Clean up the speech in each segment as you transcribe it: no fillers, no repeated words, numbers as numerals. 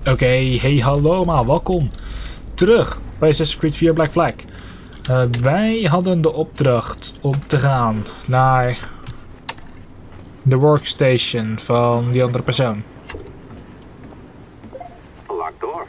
Oké, hey hallo allemaal, welkom terug bij Assassin's Creed 4 Black Flag. Wij hadden de opdracht om te gaan naar de workstation van die andere persoon. A locked door?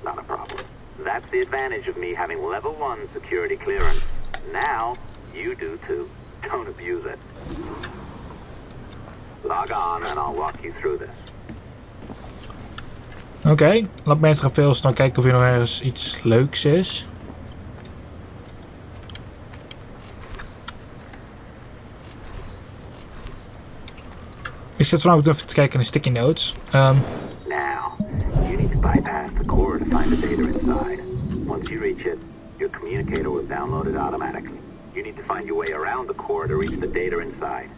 Not a problem. That's the advantage of me having level 1 security clearance. Now, you do too. Don't abuse it. Log on and I'll walk you through this. Oké, laat me even veel snel kijken of hier nog ergens iets leuks is. Ik zit vanavond even te kijken naar sticky notes. Now, you need to bypass the core to find the data inside. Once you reach it, your communicator will download it automatically. You need to find your way around the core to reach the data inside.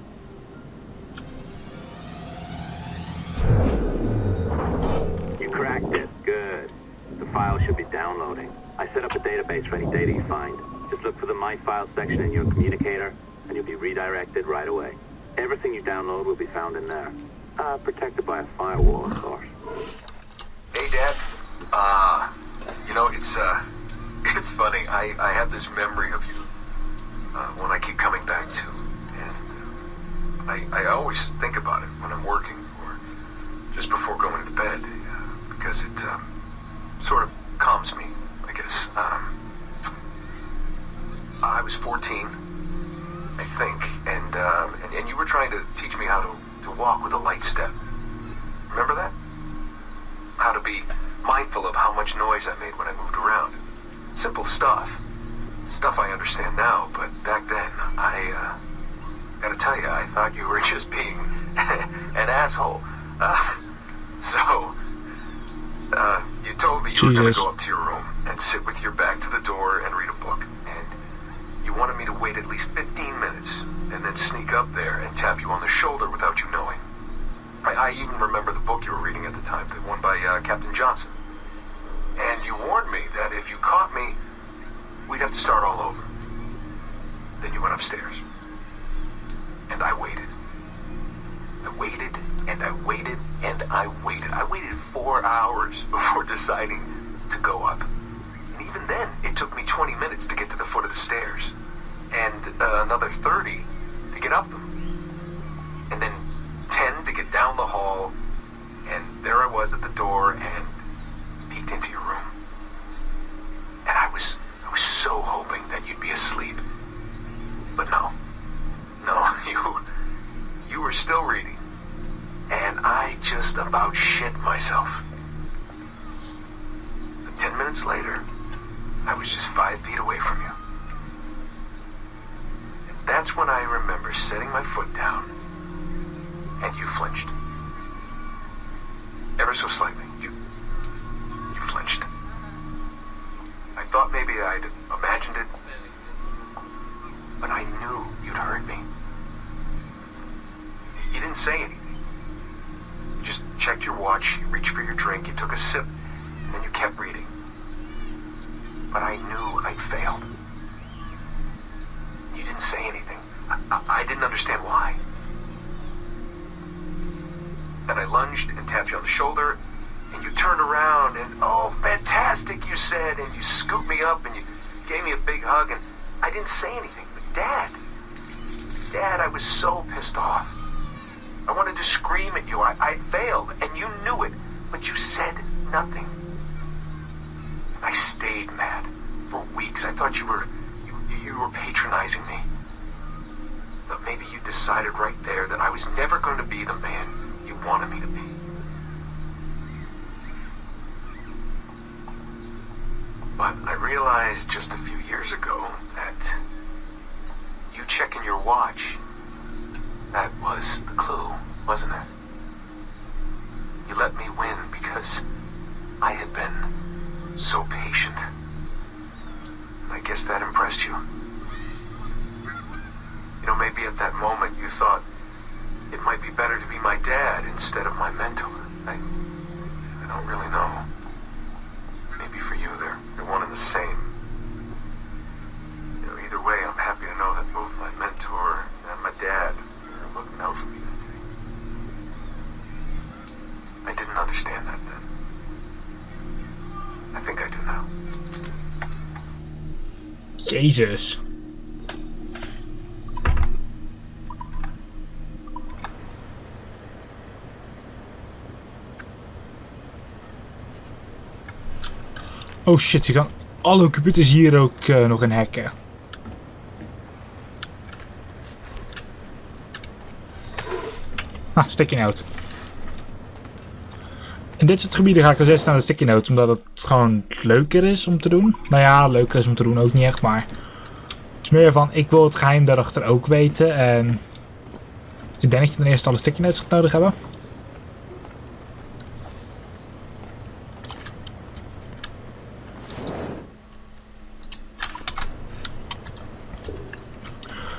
You cracked it. Good. The file should be downloading. I set up a database for any data you find. Just look for the My Files section in your communicator, and you'll be redirected right away. Everything you download will be found in there. Protected by a firewall, of course. Hey, Dad. You know, it's funny. I have this memory of you, one I keep coming back to. And I always think about it when I'm working or just before going to bed, because it sort of calms me, I guess. I was 14, I think, and you were trying to teach me how to walk with a light step. Remember that? How to be mindful of how much noise I made when I moved around. Simple stuff. Stuff I understand now, but back then, I gotta tell you, I thought you were just being an asshole. You told me you were gonna go up to your room and sit with your back to the door and read a book. And you wanted me to wait at least 15 minutes and then sneak up there and tap you on the shoulder without you knowing. I even remember the book you were reading at the time, the one by Captain Johnson. And you warned me that if you caught me, we'd have to start all over. Then you went upstairs. And I waited. I waited, and I waited, and I waited. I waited 4 hours before deciding to go up. And even then, it took me 20 minutes to get to the foot of the stairs. And another 30 to get up them. And then 10 to get down the hall. And there I was at the door and peeked into your room. And I was so hoping that you'd be asleep. But no, you were still reading. And I just about shit myself. But 10 minutes later, I was just 5 feet away from you. And that's when I remember setting my foot down, and you flinched. Ever so slightly, you flinched. I thought maybe I'd imagined it, but I knew you'd heard me. You didn't say anything. You just checked your watch, you reached for your drink, you took a sip, and then you kept reading. But I knew I'd failed. You didn't say anything. I didn't understand why. Then I lunged and tapped you on the shoulder, and you turned around and, oh, fantastic, you said, and you scooped me up and you gave me a big hug, and I didn't say anything. But Dad, I was so pissed off. I wanted to scream at you. I failed, and you knew it, but you said nothing. I stayed mad for weeks. I thought you were patronizing me. But maybe you decided right there that I was never going to be the man you wanted me to be. But I realized just a few years ago that you checking your watch, that was the clue, wasn't it? You let me win because I had been so patient. I guess that impressed you. You know, maybe at that moment you thought it might be better to be my dad instead of my mentor. I don't really know. Maybe for you they're one and the same. You know, either way, I'm happy to know that both my mentor and my dad are looking out for me that day. I didn't understand that then. Jezus. Oh shit, je kan alle computers hier ook nog in hacken. Ah, sticky note. In dit soort gebieden ga ik als eerst naar de sticky notes, omdat het gewoon leuker is om te doen. Nou ja, leuker is om te doen ook niet echt, maar het is meer van, ik wil het geheim daarachter ook weten. En ik denk dat je ten eerste alle sticky notes gaat nodig hebben.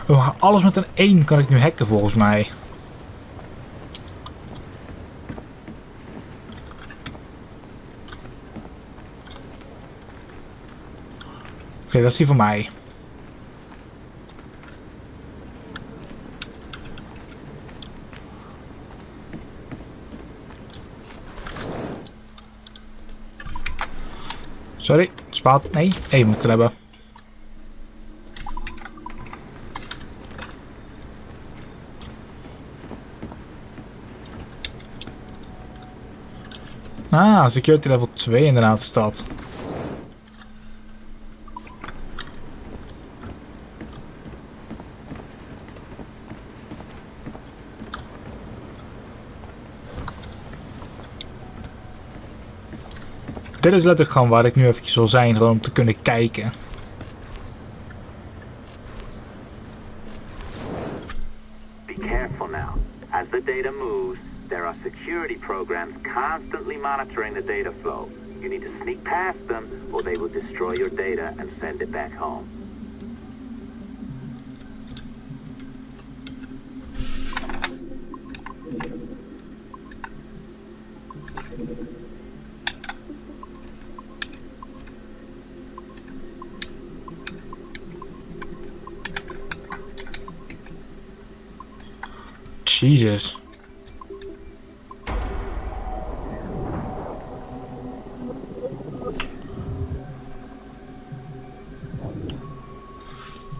Oh, alles met een 1 kan ik nu hacken volgens mij. Oké, dat is die van mij. Sorry, spaat. Nee, 1 moet ik er hebben. Ah, security level 2 inderdaad is dat. Dit is letterlijk gewoon waar ik nu eventjes wil zijn, gewoon om te kunnen kijken. Be careful now. As the data moves, there are security programs constantly monitoring the data flow. You need to sneak past them, or they will destroy your data and send it back home. Jesus.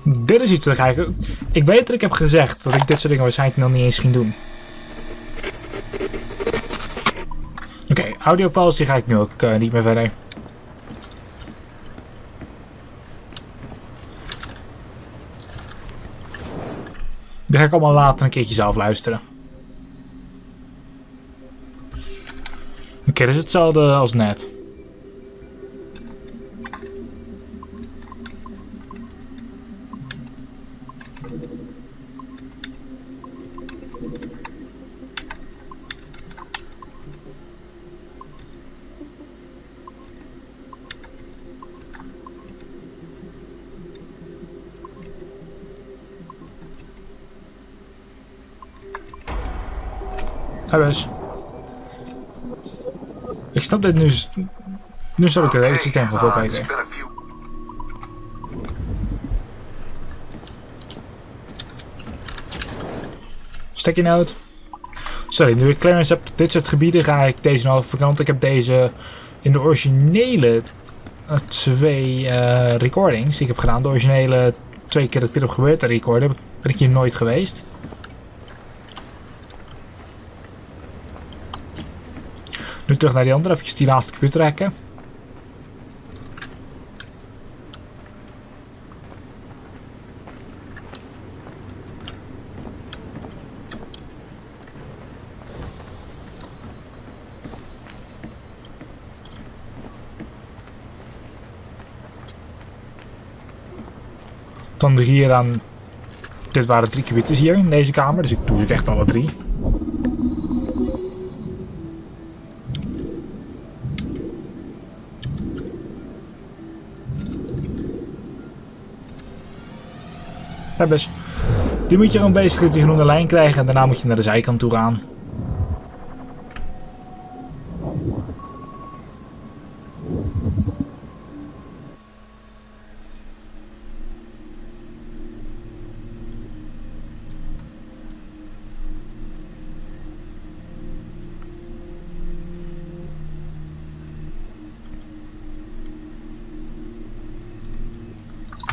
Dit is iets dat ik weet dat ik heb gezegd dat ik dit soort dingen waarschijnlijk nog niet eens ging doen. Oké, audiofiles die ga ik nu ook niet meer verder. Die ga ik allemaal later een keertje zelf luisteren. Oké, dat is hetzelfde als net. Dus. Ik snap dit nu. Nu snap ik het hele systeem gewoon veel beter. Sticky note. Sorry, nu ik clearance heb op dit soort gebieden ga ik deze nog even, want ik heb deze in de originele 2 recordings die ik heb gedaan. De originele 2 keer dat ik dit heb gebeurd te recorden, ben ik hier nooit geweest. Nu terug naar die andere, even die laatste computer hacken. Dan hier aan. Dit waren 3 computers hier in deze kamer, dus ik doe ze echt alle 3. Ja, best. Die moet je gewoon basically op die groene lijn krijgen en daarna moet je naar de zijkant toe gaan.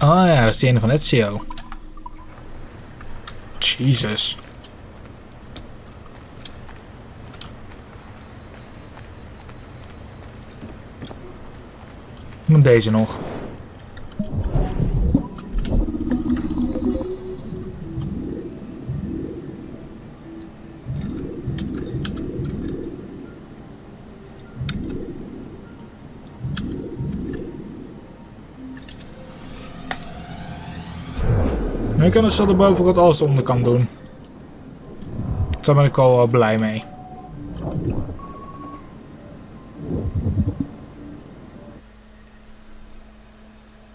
Oh ja, dat is die ene van Ezio. Jesus. En deze nog. Nu kan het zo de bovenkant als de onderkant doen. Daar ben ik al blij mee.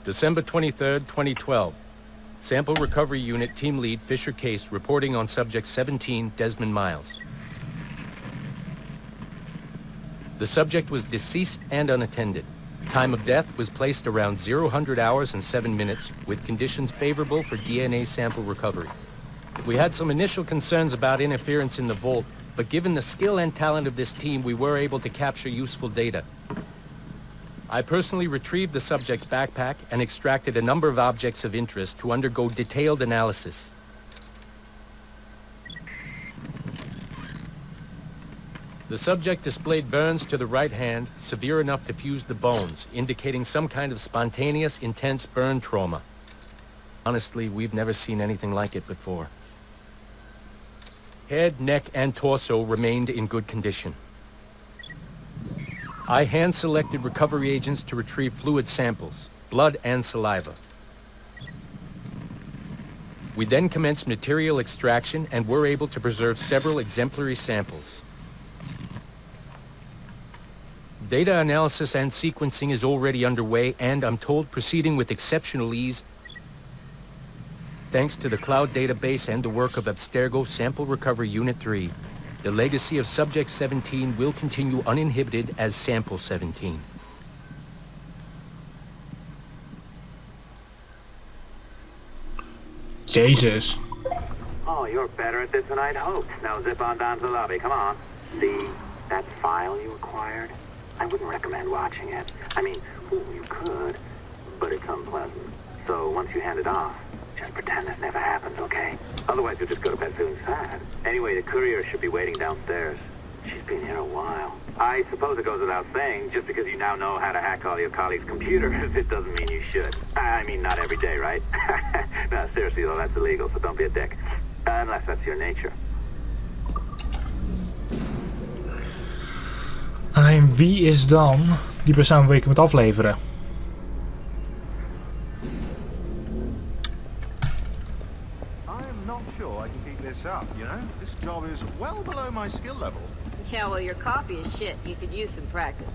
December 23rd, 2012. Sample Recovery Unit Team Lead Fisher Case reporting on Subject 17, Desmond Miles. The subject was deceased and unattended. Time of death was placed around 00 hours and 7 minutes, with conditions favorable for DNA sample recovery. We had some initial concerns about interference in the vault, but given the skill and talent of this team, we were able to capture useful data. I personally retrieved the subject's backpack and extracted a number of objects of interest to undergo detailed analysis. The subject displayed burns to the right hand, severe enough to fuse the bones, indicating some kind of spontaneous, intense burn trauma. Honestly, we've never seen anything like it before. Head, neck, and torso remained in good condition. I hand-selected recovery agents to retrieve fluid samples, blood and saliva. We then commenced material extraction and were able to preserve several exemplary samples. Data analysis and sequencing is already underway, and I'm told proceeding with exceptional ease thanks to the cloud database and the work of Abstergo Sample Recovery Unit 3. The legacy of Subject 17 will continue uninhibited as Sample 17. Jesus. Oh, you're better at this than I'd hoped. Now zip on down to the lobby. Come on. See that file you acquired? I wouldn't recommend watching it. I mean, you could, but it's unpleasant. So once you hand it off, just pretend this never happened, okay? Otherwise you'll just go to bed feeling sad. Anyway, the courier should be waiting downstairs. She's been here a while. I suppose it goes without saying, just because you now know how to hack all your colleagues' computers, it doesn't mean you should. I mean, not every day, right? No, seriously though, that's illegal, so don't be a dick. Unless that's your nature. En wie is dan die persoon waar ik moet afleveren? I'm not sure I can keep this up, you know? This job is well below my skill level. Yeah, well, your coffee is shit. You could use some practice.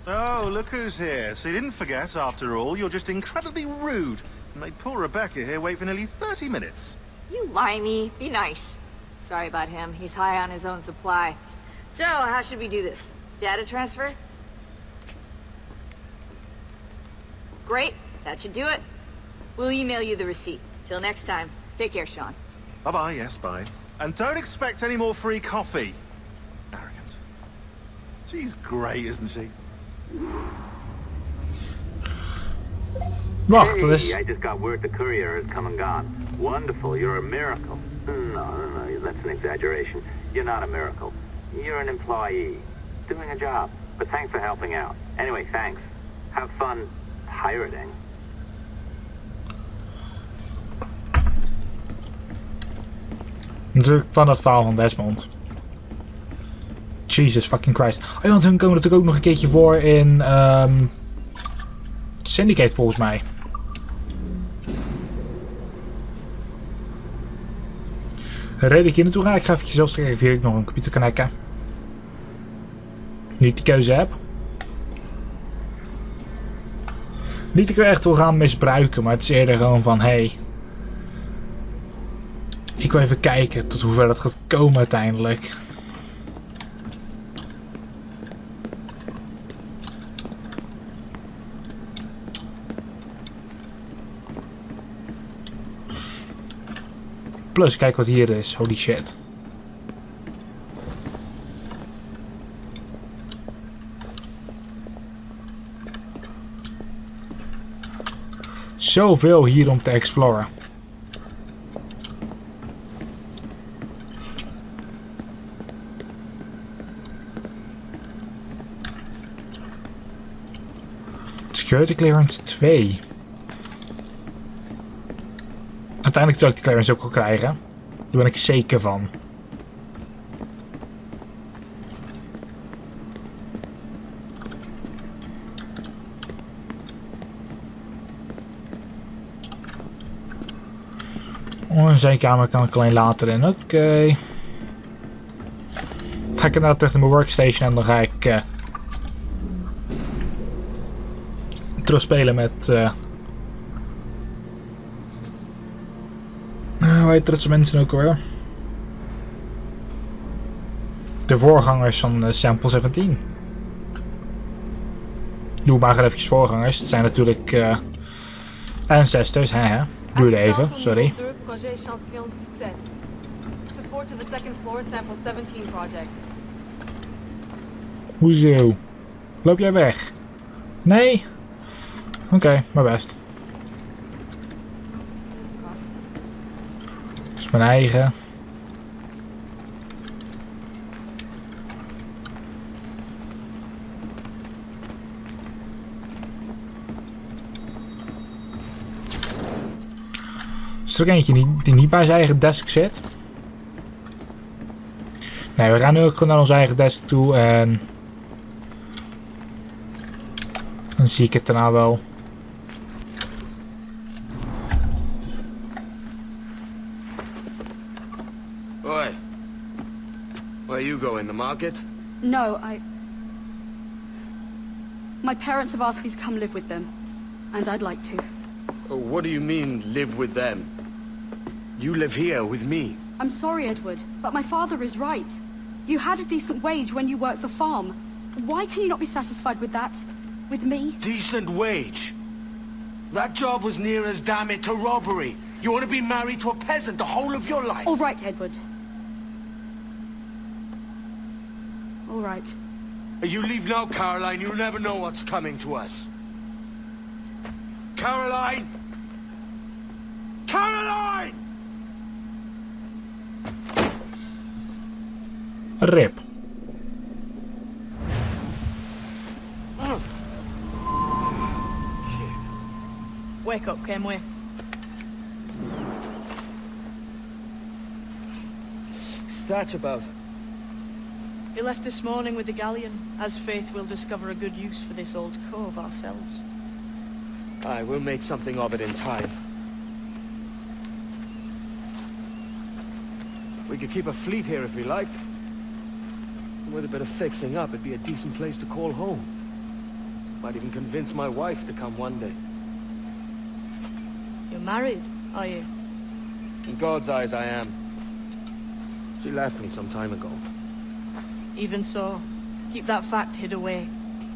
Oh, look who's here. So you didn't forget, after all, you're just incredibly rude and made poor Rebecca here wait for nearly 30 minutes. You limey. Be nice. Sorry about him. He's high on his own supply. So, how should we do this? Data transfer? Great. That should do it. We'll email you the receipt. Till next time. Take care, Sean. Bye-bye, yes, bye. And don't expect any more free coffee. Arrogant. She's great, isn't she? Wacht, dat is... Hey, I just got word the courier has come and gone. Wonderful, you're a miracle. No, that's an exaggeration. You're not a miracle. You're an employee, doing a job. But thanks for helping out. Anyway, thanks. Have fun pirating. Natuurlijk van dat verhaal van Desmond. Jesus fucking Christ. Oh ja, want hun komen natuurlijk ook nog een keertje voor in Syndicate volgens mij. De reden ik hier naartoe ga, ik ga eventjes zelfs kijken of ik nog een computer kan hacken. Nu ik die keuze heb. Niet dat ik er echt wil gaan misbruiken, maar het is eerder gewoon van, hey. Ik wil even kijken tot hoe ver dat gaat komen uiteindelijk. Plus, kijk wat hier is. Holy shit. Zoveel hier om te exploren. Security clearance 2. Uiteindelijk zal ik die clearance ook wel krijgen. Daar ben ik zeker van. Oh, een zijkamer kan ik alleen later in. Oké. Ga ik inderdaad terug naar mijn workstation en dan ga ik terugspelen met hoe heet dat mensen ook alweer? De voorgangers van Sample 17. Doe maar even voorgangers. Het zijn natuurlijk ancestors, hè? Duurde even, sorry. Hoezo? Loop jij weg? Nee? Oké, maar best. Dat is mijn eigen. Is er ook eentje die niet bij zijn eigen desk zit? Nee, we gaan nu ook gewoon naar onze eigen desk toe en dan zie ik het daarna wel. Oi. Where you going, the market? No, my parents have asked me to come live with them, and I'd like to. Oh, what do you mean, live with them? You live here with me. I'm sorry, Edward, but my father is right. You had a decent wage when you worked the farm. Why can you not be satisfied with that? With me? Decent wage? That job was near as damn it to robbery. You want to be married to a peasant the whole of your life? All right, Edward. All right. You leave now, Caroline. You'll never know what's coming to us. Caroline! Caroline! Rip. Wake up, Kenway. What's that about? He left this morning with the galleon, as faith we'll discover a good use for this old cove ourselves. Aye, we'll make something of it in time. We could keep a fleet here if we liked. With a bit of fixing up, it'd be a decent place to call home. Might even convince my wife to come one day. You're married, are you? In God's eyes, I am. She left me some time ago. Even so, keep that fact hid away.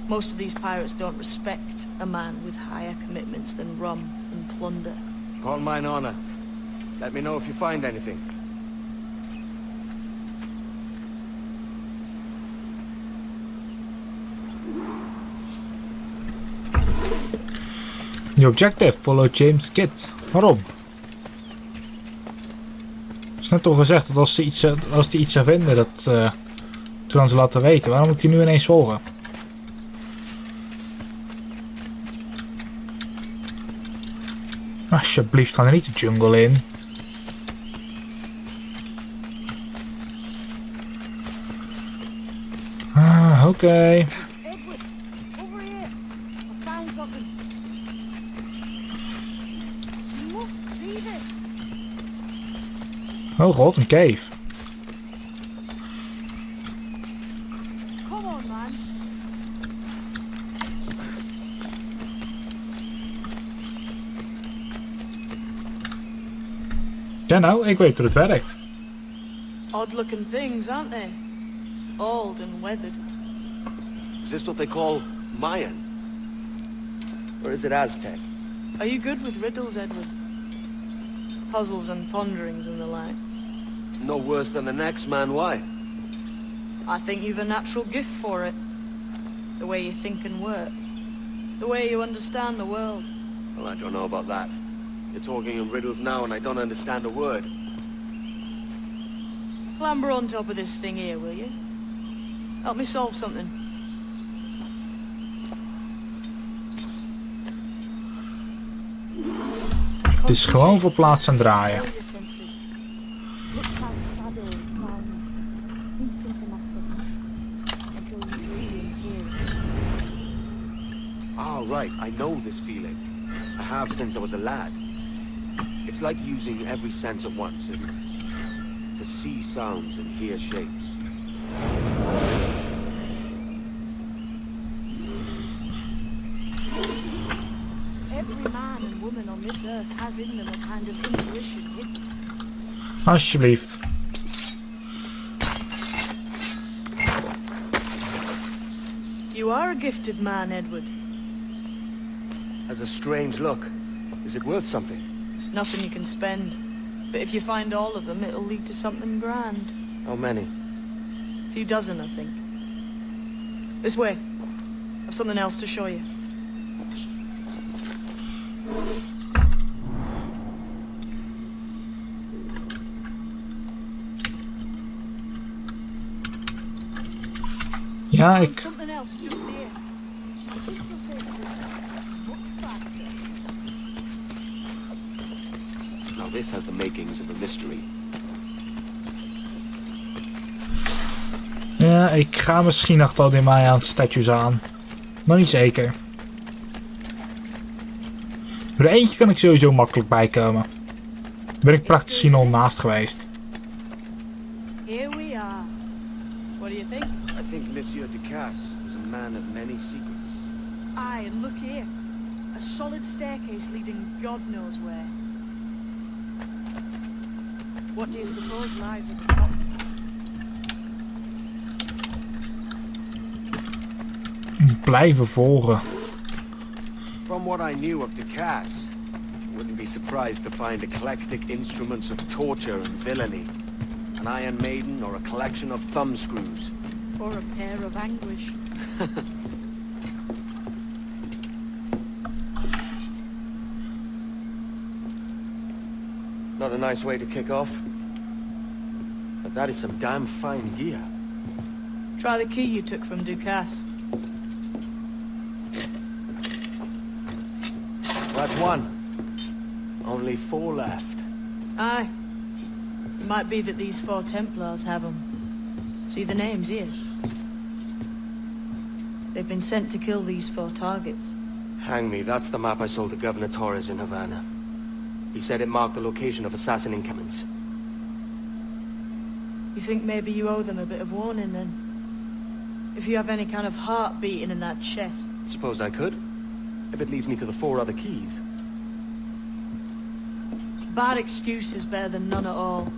Most of these pirates don't respect a man with higher commitments than rum and plunder. On mine honor. Let me know if you find anything. New objective, follow James Kidd. Waarom? Het is net al gezegd dat als die iets zou vinden, dat toen aan ze laten weten. Waarom moet hij nu ineens volgen? Alsjeblieft, ga er niet de jungle in. Oké. Oh god, een cave. Come on, man. Ja nou, ik weet hoe het werkt. Odd-looking things, aren't they? Old and weathered. Is this what they call Mayan? Or is it Aztec? Are you good with riddles, Edward? Puzzles and ponderings and the like. No worse than the next man, why? I think you've a natural gift for it. The way you think and work. The way you understand the world. Well, I don't know about that. You're talking in riddles now and I don't understand a word. Clamber on top of this thing here, will you? Help me solve something. Het is gewoon verplaatsen en draaien. Ah, right, I know this feeling. I have since I was a lad. It's like using every sense at once, isn't it? To see sounds and hear shapes. Every man and woman on this earth has in them a kind of intuition. Alsjeblieft. You are a gifted man, Edward. Has a strange look. Is it worth something? Nothing you can spend. But if you find all of them, it'll lead to something grand. How many? A few dozen, I think. This way. I've something else to show you. Ja, ik... Something else just here. I think you'll take it much faster. Now this has the makings of a mystery. Ja, ik ga misschien achter die Maya statues aan. Nog niet zeker. Er eentje kan ik sowieso makkelijk bijkomen. Daar ben ik praktisch gezien al naast geweest. Here we are. What do you think? I think Monsieur Ducasse was a man of many secrets. Aye, and look here. A solid staircase leading God knows where. What do you suppose lies at the top? Blijven volgen. From what I knew of Ducasse, I wouldn't be surprised to find eclectic instruments of torture and villainy. An Iron Maiden or a collection of thumbscrews. Or a pair of anguish. Not a nice way to kick off. But that is some damn fine gear. Try the key you took from Ducasse. That's one. Only 4 left. Aye. It might be that these 4 Templars have them. See the names here? They've been sent to kill these 4 targets. Hang me, that's the map I sold to Governor Torres in Havana. He said it marked the location of assassin encampments. You think maybe you owe them a bit of warning then? If you have any kind of heart beating in that chest. Suppose I could, if it leads me to the 4 other keys. Bad excuse is better than none at all.